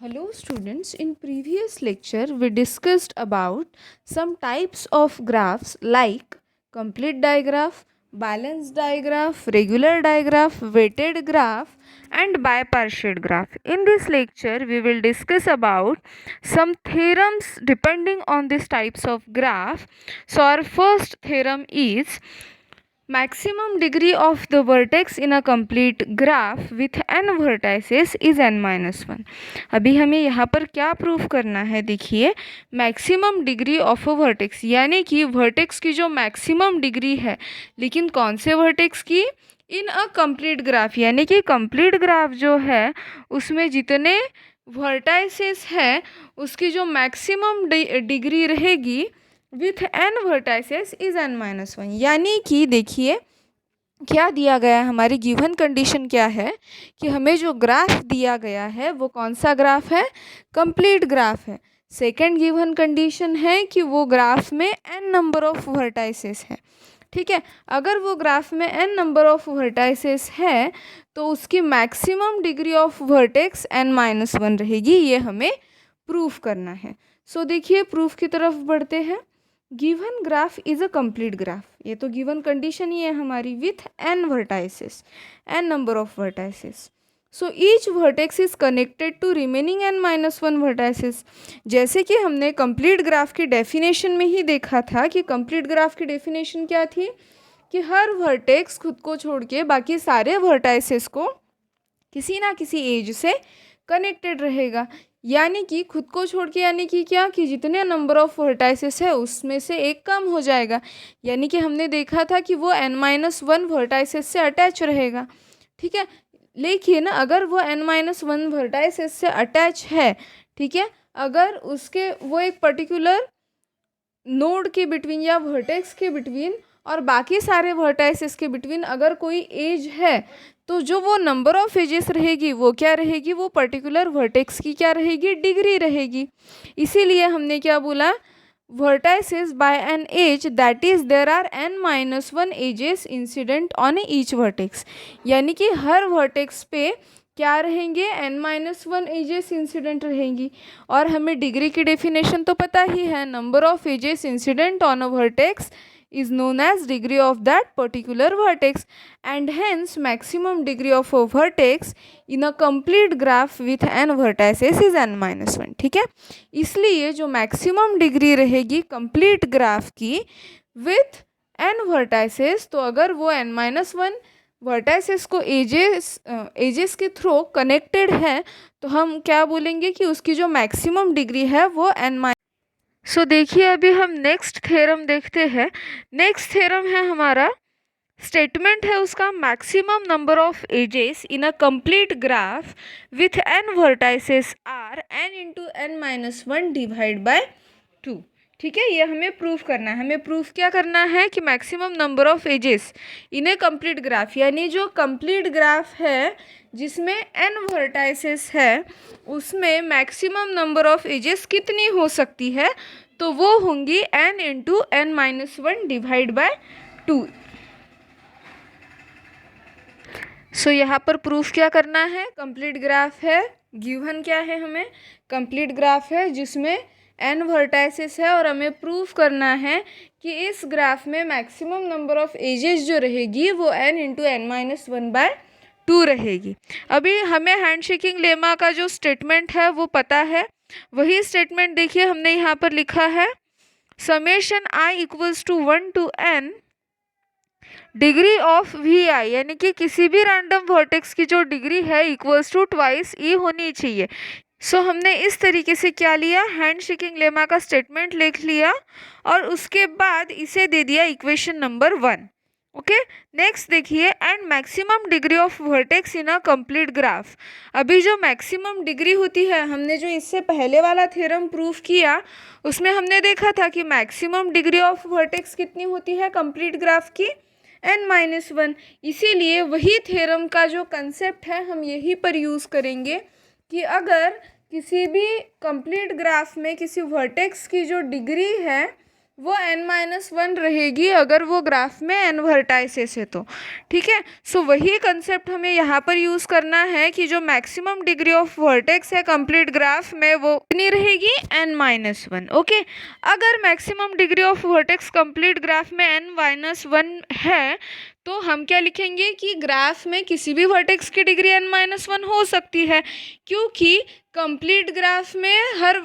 Hello students, in previous lecture we discussed about some types of graphs like complete digraph, balanced digraph, regular digraph, weighted graph and bipartite graph. In this lecture we will discuss about some theorems depending on these types of graph. So our first theorem is maximum degree of the vertex in a complete graph with n vertices is n minus 1. अभी हमें यहाँ पर क्या proof करना है, देखिए maximum degree of a vertex यानी कि वर्टेक्स की जो मैक्सिमम डिग्री है, लेकिन कौन से वर्टेक्स की, इन अ कंप्लीट ग्राफ यानी कि कंप्लीट ग्राफ जो है उसमें जितने वर्टाइसेस है उसकी जो मैक्सिमम डिग्री रहेगी with n vertices is an minus 1। यानी कि देखिए क्या दिया गया है, हमारी गिवन कंडीशन क्या है कि हमें जो ग्राफ दिया गया है वो कौन सा ग्राफ है, कंप्लीट ग्राफ है। सेकंड गिवन कंडीशन है कि वो ग्राफ में एन नंबर ऑफ वर्टाइसेस है। ठीक है, अगर वो ग्राफ में एन नंबर ऑफ वर्टाइसेस है तो उसकी maximum degree of vertex n minus 1 रहेगी, ये हमें प्रूफ करना है। सो देखिए प्रूफ की तरफ बढ़ते हैं। Given graph is a complete graph, ये तो गिवन कंडीशन ही है हमारी, with n vertices, n number of vertices. So each vertex is connected to remaining n minus 1 vertices. जैसे कि हमने कंप्लीट ग्राफ की डेफिनेशन में ही देखा था कि कंप्लीट ग्राफ की डेफिनेशन क्या थी कि हर वर्टेक्स खुद को छोड़ के बाकी सारे वर्टाइसेस को किसी ना किसी एज से कनेक्टेड रहेगा। यानी कि खुद को छोड़ के, यानी कि क्या कि जितने नंबर ऑफ वर्टाइसेस है उसमें से एक कम हो जाएगा। यानी कि हमने देखा था कि वो n माइनस 1 वर्टाइसेस से अटैच रहेगा। ठीक है, लेकिन अगर वो n माइनस 1 वर्टाइसेस से अटैच है, ठीक है, अगर उसके वो एक पर्टिकुलर नोड के बिटवीन या वर्टेक्स के बिटवीन और बाकी सारे वर्टाइसेस के बिटवीन अगर कोई एज है, तो जो वो नंबर ऑफ एजेस रहेगी वो क्या रहेगी, वो पर्टिकुलर वर्टेक्स की क्या रहेगी, डिग्री रहेगी। इसीलिए हमने क्या बोला, vertices by n edge that is there are n minus 1 edges incident on each vertex. यानी कि हर वर्टेक्स पे क्या रहेंगे, n माइनस 1 एजेस इंसिडेंट रहेंगी। और हमें डिग्री की डेफिनेशन तो पता ही है, number of edges incident on a vertex is known as degree of that particular vertex, and hence maximum degree of a vertex in a complete graph with n vertices is n minus 1। ठीक है, इसलिए जो maximum degree रहेगी complete graph की with n vertices, तो अगर वो n minus 1 vertices को एजेस के थ्रू कनेक्टेड है तो हम क्या बोलेंगे कि उसकी जो मैक्सिमम डिग्री है वो n। सो देखिए अभी हम नेक्स्ट थ्योरम देखते हैं। नेक्स्ट थ्योरम है हमारा, स्टेटमेंट है उसका, maximum number of edges in a complete graph with n vertices are n into n minus 1 divide by 2। ठीक है, ये हमें प्रूफ करना है। हमें प्रूफ क्या करना है कि maximum number of edges in a complete graph, यानी जो कंप्लीट ग्राफ है जिसमें एन वर्टाइसेस है उसमें मैक्सिमम नंबर ऑफ एजेस कितनी हो सकती है, तो वो होंगी n into n minus 1 divide by 2। So यहाँ पर प्रूफ क्या करना है, कंप्लीट ग्राफ है, गिवन क्या है, हमें कंप्लीट ग्राफ है जिसमें n वर्टाइसेस है और हमें प्रूफ करना है कि इस ग्राफ में मैक्सिमम नंबर ऑफ एजेस जो रहेगी वो n into n minus 1 by 2 रहेगी। अभी हमें हैंडशेकिंग लेमा का जो स्टेटमेंट है वो पता है, वही स्टेटमेंट देखिए हमने यहाँ पर लिखा है, summation i equals to 1 to n degree of V I, यानी कि किसी भी रैंडम वर्टेक्स की जो डिग्री है इक्वल्स टू ट्वाइस ई होनी चाहिए। सो हमने इस तरीके से क्या लिया, हैंडशेकिंग लेमा का स्टेटमेंट लिख लिया और उसके बाद इसे दे दिया इक्वेशन नंबर 1। ओके, नेक्स्ट देखिए, and maximum degree of vertex in a complete graph. अभी जो मैक्सिमम डिग्री होती है, हमने जो इससे पहले वाला थ्योरम प्रूफ किया उसमें हमने देखा था कि मैक्सिमम डिग्री ऑफ वर्टेक्स कितनी होती है कंप्लीट ग्राफ की, n माइनस 1। इसीलिए वही थ्योरम का जो कंसेप्ट है हम यही पर यूज़ करेंगे कि अगर किसी भी कंप्लीट ग्राफ में किसी वर्टेक्स की जो डिग्री है वो n-1 रहेगी अगर वो ग्राफ में n वर्टाइसेस है तो। ठीक है, सो वही कंसेप्ट हमें यहाँ पर यूज़ करना है कि जो मैक्सिमम डिग्री ऑफ वर्टेक्स है कंप्लीट ग्राफ में वो कितनी रहेगी, n-1। ओके, अगर maximum degree of vertex complete graph में n-1 है तो हम क्या लिखेंगे कि ग्राफ में किसी भी वर्टेक्स की डिग्री n-1 हो सकती है, क्योंकि कंप्लीट ग्राफ में हर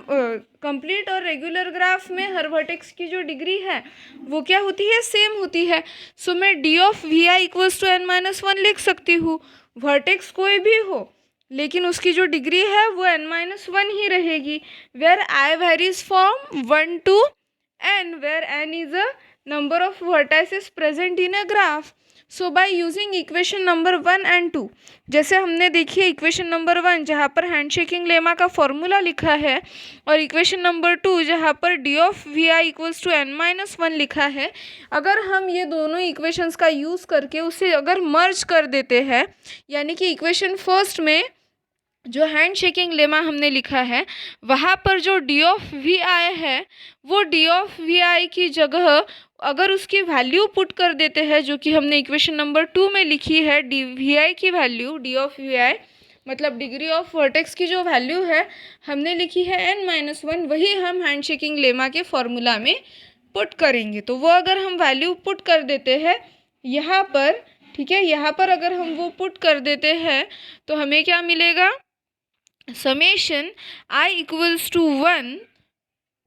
कंप्लीट और रेगुलर ग्राफ में हर वर्टेक्स की जो डिग्री है वो क्या होती है, सेम होती है। सो मैं D of V I equals to n-1 लिख सकती हूँ। वर्टेक्स कोई भी हो लेकिन उसकी जो डिग्री है वो n-1 ही रहेगी, where I varies from 1 to n, where n is a number of vertices present in a graph. So by using equation number 1 and 2, जैसे हमने देखिए इक्वेशन नंबर 1 जहाँ पर हैंडशेकिंग लेमा का फॉर्मूला लिखा है और इक्वेशन नंबर 2 जहाँ पर D of V I equals to n-1 लिखा है, अगर हम ये दोनों इक्वेशंस का यूज़ करके उसे अगर मर्ज कर देते हैं, यानी कि इक्वेशन फर्स्ट में जो हैंड शेकिंग लेमा हमने लिखा है वहाँ पर जो डी ऑफ वी आई है वो डी ऑफ वी आई की जगह अगर उसकी वैल्यू पुट कर देते हैं जो कि हमने इक्वेशन नंबर 2 में लिखी है, डी वी आई की वैल्यू, डी ऑफ वी आई मतलब डिग्री ऑफ वर्टेक्स की जो वैल्यू है हमने लिखी है n-1, वही हम हैंड शेकिंग लेमा के फॉर्मूला में पुट करेंगे। तो वो अगर हम वैल्यू पुट कर देते हैं यहाँ पर, ठीक है, यहाँ पर अगर हम वो पुट कर देते हैं तो हमें क्या मिलेगा, summation I equals to 1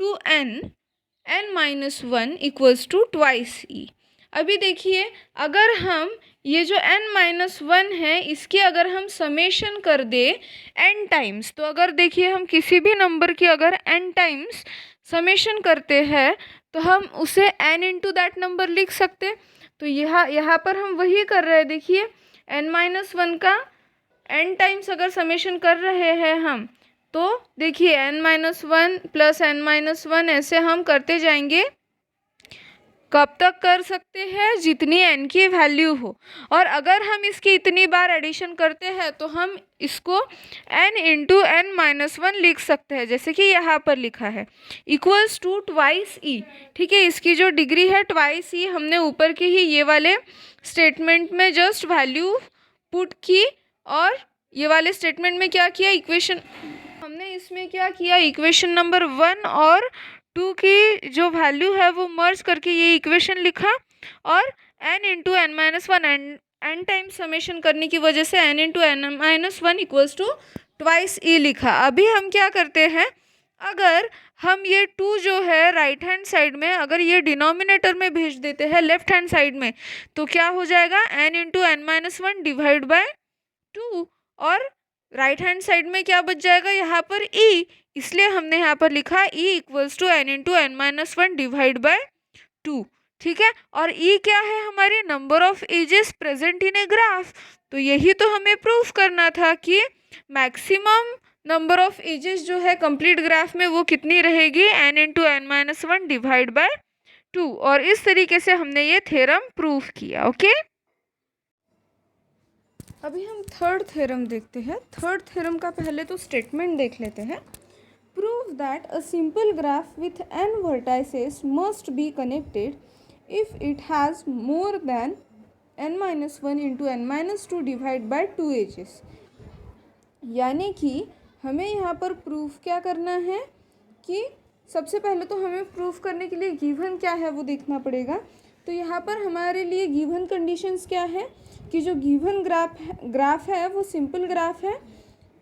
to n-1 equals to twice E. अभी देखिए अगर हम ये जो n-1 है इसके अगर हम समेशन कर दे n टाइम्स, तो अगर देखिए हम किसी भी नंबर की अगर n टाइम्स समेशन करते हैं तो हम उसे n इंटू दैट नंबर लिख सकते। तो यहाँ पर हम वही कर रहे हैं, देखिए n-1 का n टाइम्स अगर समेशन कर रहे हैं हम तो देखिए n-1 प्लस n-1 ऐसे हम करते जाएंगे, कब तक कर सकते हैं, जितनी n की वैल्यू हो। और अगर हम इसकी इतनी बार एडिशन करते हैं तो हम इसको n इंटू n-1 लिख सकते हैं, जैसे कि यहाँ पर लिखा है इक्वल्स टू ट्वाइस ई। ठीक है, इसकी जो डिग्री है ट्वाइस ई, हमने ऊपर की ही ये वाले स्टेटमेंट में जस्ट वैल्यू पुट की और ये वाले स्टेटमेंट में क्या किया, इक्वेशन हमने इसमें क्या किया, इक्वेशन नंबर 1 और 2 की जो वैल्यू है वो मर्ज करके ये इक्वेशन लिखा और n into n-1 n time summation करने की वजह से n into n-1 equals to twice E लिखा। अभी हम क्या करते हैं, अगर हम ये 2 जो है राइट हैंड साइड में अगर ये डिनोमिनेटर में भेज देते हैं लेफ्ट हैंड साइड में तो क्या हो जाएगा, n into n-1 divide by 2 और राइट हैंड साइड में क्या बच जाएगा यहाँ पर e, इसलिए हमने यहाँ पर लिखा e equals to n into n-1 divide by 2। ठीक है, और e क्या है, हमारी number of edges present in a graph. तो यही तो हमें प्रूफ करना था कि मैक्सिमम नंबर ऑफ एजेस जो है कंप्लीट ग्राफ में वो कितनी रहेगी, n into n-1 divide by 2। और इस तरीके से हमने ये थ्योरम प्रूफ किया। ओके, अभी हम थर्ड थ्योरम देखते हैं। थर्ड थ्योरम का पहले तो स्टेटमेंट देख लेते हैं। Prove that a simple graph with n vertices must be connected if it has more than n-1 into n-2 divide by 2 edges. यानी कि हमें यहाँ पर प्रूफ क्या करना है कि सबसे पहले तो हमें प्रूफ करने के लिए गिवन क्या है वो देखना पड़ेगा। तो यहाँ पर हमारे लिए गिवन कंडीशंस क्या है कि जो गिवन ग्राफ है वो सिंपल ग्राफ है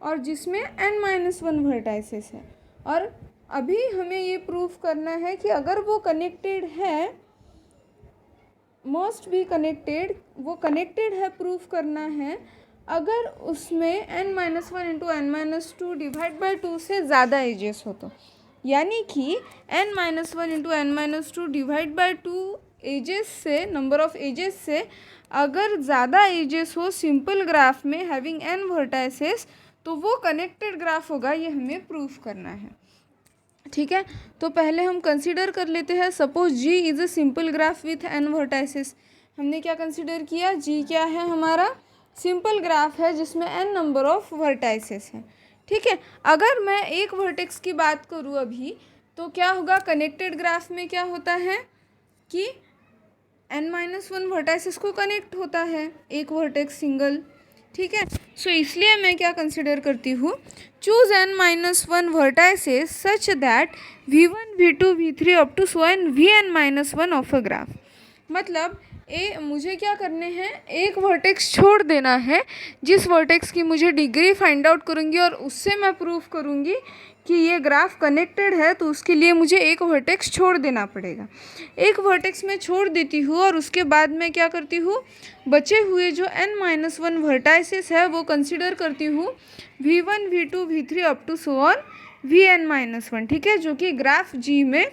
और जिसमें n-1 वर्टाइसेस है। और अभी हमें ये प्रूफ करना है कि अगर वो कनेक्टेड है, मस्ट बी कनेक्टेड, वो कनेक्टेड है प्रूफ करना है अगर उसमें n-1 into n-2 divide by 2 से ज़्यादा एजेस हो तो। यानी कि n-1 into n-2 divide by 2 edges से, नंबर ऑफ एजेस से अगर ज़्यादा एजेस हो सिंपल ग्राफ में हैविंग n वर्टाइसेस तो वो कनेक्टेड ग्राफ होगा, ये हमें प्रूफ करना है। ठीक है, तो पहले हम कंसीडर कर लेते हैं, suppose G is a simple graph with n vertices. हमने क्या कंसीडर किया, G क्या है, हमारा सिंपल ग्राफ है जिसमें n नंबर ऑफ वर्टाइसेस है। ठीक है, अगर मैं एक वर्टेक्स की बात करूँ अभी तो क्या होगा, कनेक्टेड ग्राफ में क्या होता है कि n-1 वर्टाइसेस को कनेक्ट होता है, एक वर्टेक्स सिंगल, ठीक है। सो इसलिए मैं क्या कंसिडर करती हूँ, choose n-1 vertices such that v1 v2 v3 up to so n vn-1 of a graph. मतलब मुझे क्या करने हैं, एक वर्टेक्स छोड़ देना है, जिस वर्टेक्स की मुझे डिग्री फाइंड आउट करूँगी और उससे मैं प्रूफ करूँगी कि ये ग्राफ कनेक्टेड है, तो उसके लिए मुझे एक वर्टेक्स छोड़ देना पड़ेगा। एक वर्टेक्स मैं छोड़ देती हूँ और उसके बाद मैं क्या करती हूँ, बचे हुए जो n-1 वर्टाइसेस है वो कंसिडर करती हूँ v1 v2 v3 up to so on vn-1, ठीक है, जो कि ग्राफ G में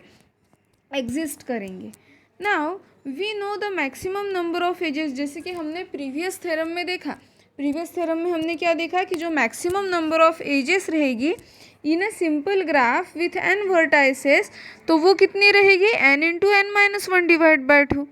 एग्जिस्ट करेंगे। Now we know the maximum number of edges, जैसे कि हमने प्रीवियस थ्योरम में देखा, प्रीवियस थ्योरम में हमने क्या देखा कि जो मैक्सिमम नंबर ऑफ एजेस रहेगी in a simple graph with n vertices, तो वो कितनी रहेगी, n into n-1 divide by 2,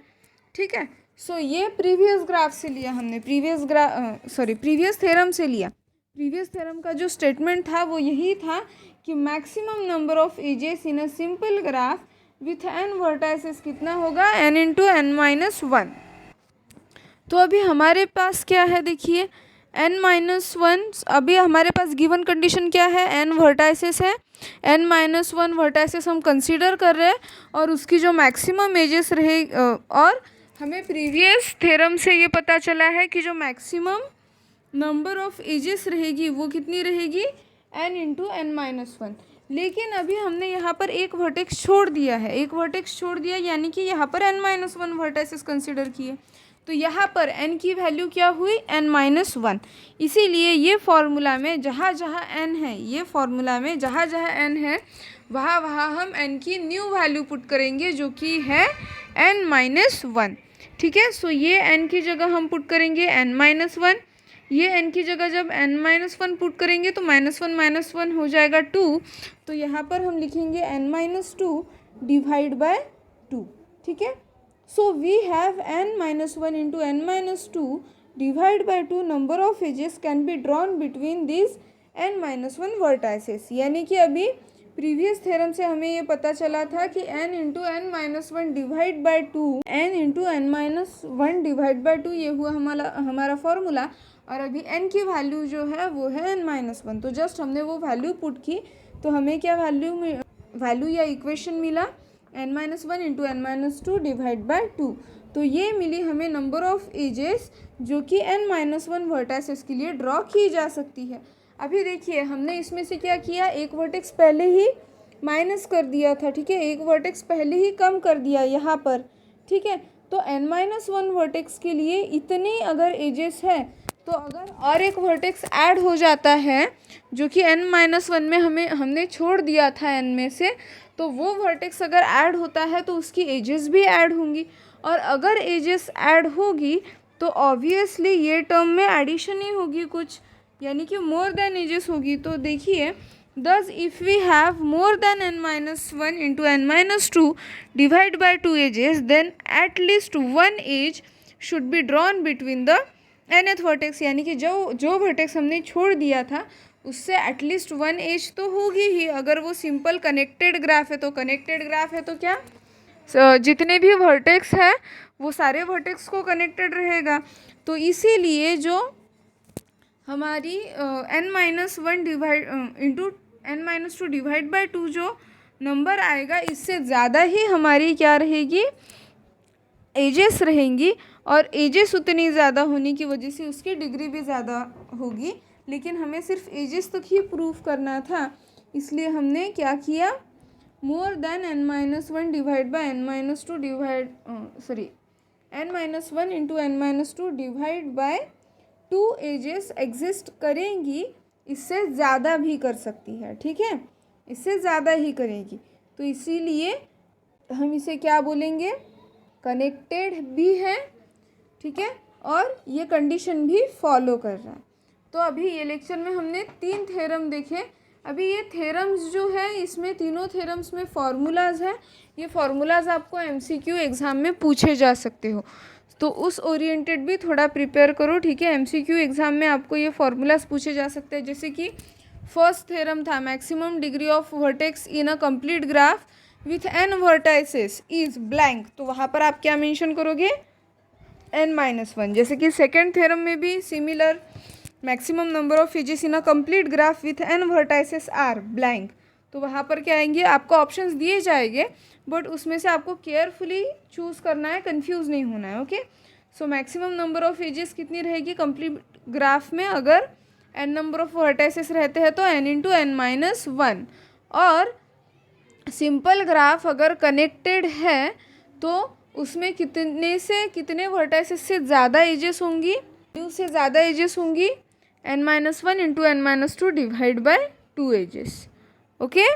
ठीक है। सो ये प्रीवियस ग्राफ से लिया हमने, प्रीवियस थ्योरम से लिया। प्रीवियस थ्योरम का जो स्टेटमेंट था वो यही था कि maximum number of edges in a simple graph with n vertices कितना होगा, n इंटू n-1। तो अभी हमारे पास क्या है, देखिए n-1, अभी हमारे पास गिवन कंडीशन क्या है, n वर्टाइसेस है, n-1 वर्टाइसेस हम कंसीडर कर रहे हैं और उसकी जो मैक्सिमम एजेस रहे, और हमें प्रीवियस थ्योरम से ये पता चला है कि जो मैक्सिमम नंबर ऑफ एजेस रहेगी वो कितनी रहेगी, n इंटू n-1। लेकिन अभी हमने यहाँ पर एक वर्टेक्स छोड़ दिया है, एक वर्टेक्स छोड़ दिया यानी कि यहाँ पर n-1 वर्टाइसेस कंसिडर किए, तो यहाँ पर n की वैल्यू क्या हुई, n-1। इसीलिए ये फॉर्मूला में जहाँ जहाँ n है, ये फॉर्मूला में जहाँ जहाँ n है वहाँ वहाँ हम n की न्यू वैल्यू पुट करेंगे जो कि है n-1, ठीक है। सो ये n की जगह हम पुट करेंगे n-1, ये n की जगह जब n-1 पुट करेंगे तो -1 हो जाएगा 2, तो यहाँ पर हम लिखेंगे n-2 डिवाइड बाय 2, ठीक है। So we have n-1 into n-2 divide by 2 number of edges can be drawn between this n-1 vertices. यानी कि अभी प्रीवियस थ्योरम से हमें ये पता चला था कि n into n-1 divide by 2, n into n-1 divide by 2 ये हुआ हमारा फॉर्मूला, और अभी n की वैल्यू जो है वो है n-1। तो जस्ट हमने वो वैल्यू पुट की तो हमें क्या वैल्यू या इक्वेशन मिला, n-1 into n-2 divide by 2। तो ये मिली हमें नंबर ऑफ एजेस जो कि n-1 वर्टाइसेस के लिए ड्रॉ की जा सकती है। अभी देखिए हमने इसमें से क्या किया, एक वर्टेक्स पहले ही माइनस कर दिया था, ठीक है, एक वर्टेक्स पहले ही कम कर दिया यहाँ पर, ठीक है। तो n-1 वर्टेक्स के लिए इतनी अगर एजेस है, तो अगर और एक वर्टेक्स ऐड हो जाता है जो कि n-1 में हमने छोड़ दिया था n में से, तो वो वर्टेक्स अगर ऐड होता है तो उसकी एजेस भी ऐड होंगी, और अगर एजेस ऐड होगी तो ऑब्वियसली ये टर्म में एडिशन ही होगी कुछ, यानी कि मोर देन एजेस होगी। तो देखिए thus if we have more than n-1 into n-2 divide by 2 ages, then at least one age should be drawn between the nth vertex, यानी कि जो वर्टेक्स हमने छोड़ दिया था उससे एटलीस्ट वन एज तो होगी ही। अगर वो सिंपल कनेक्टेड ग्राफ है तो कनेक्टेड ग्राफ है तो क्या जितने भी वर्टेक्स है वो सारे वर्टेक्स को कनेक्टेड रहेगा। तो इसीलिए जो हमारी n-1 divide into n-2 divide by 2 जो नंबर आएगा, इससे ज़्यादा ही हमारी क्या रहेगी, एजेस रहेंगी, और एजेस उतनी ज़्यादा होने की वजह से उसकी डिग्री भी ज़्यादा होगी। लेकिन हमें सिर्फ एजेस तक ही प्रूफ करना था, इसलिए हमने क्या किया, more than n-1 divide by n-2 divide n-1 into n-2 divide by 2 edges exist करेंगी, इससे ज़्यादा भी कर सकती है, ठीक है, इससे ज़्यादा ही करेगी। तो इसीलिए हम इसे क्या बोलेंगे, कनेक्टेड भी है, ठीक है, और ये कंडीशन भी फॉलो कर रहा है। तो अभी ये लेक्चर में हमने 3 थ्योरम देखे। अभी ये थ्योरम्स जो है इसमें तीनों थ्योरम्स में फार्मूलाज हैं, ये फार्मूलाज आपको एमसीक्यू एग्ज़ाम में पूछे जा सकते हो, तो उस ओरिएंटेड भी थोड़ा प्रिपेयर करो, ठीक है। एमसीक्यू एग्ज़ाम में आपको ये फार्मूलाज पूछे जा सकते हैं, जैसे कि फर्स्ट थ्योरम था maximum degree of vertex in a complete graph with n vertices is blank, तो वहाँ पर आप क्या मेंशन करोगे, n-1। जैसे कि सेकेंड थ्योरम में भी सिमिलर, maximum number of edges in a complete graph with n vertices are blank, तो वहाँ पर क्या आएंगे, आपको ऑप्शंस दिए जाएंगे बट उसमें से आपको केयरफुली चूज़ करना है, कंफ्यूज नहीं होना है। Okay, so maximum number of edges कितनी रहेगी कंप्लीट ग्राफ में, अगर n नंबर ऑफ वर्टाइसेस रहते हैं तो n/n-1, और सिंपल ग्राफ अगर कनेक्टेड है तो उसमें कितने से कितने वर्टाइसेस से ज़्यादा एजेस होंगी, टू से ज़्यादा एजेस होंगी, n-1 into n-2 divide by 2 edges. Okay.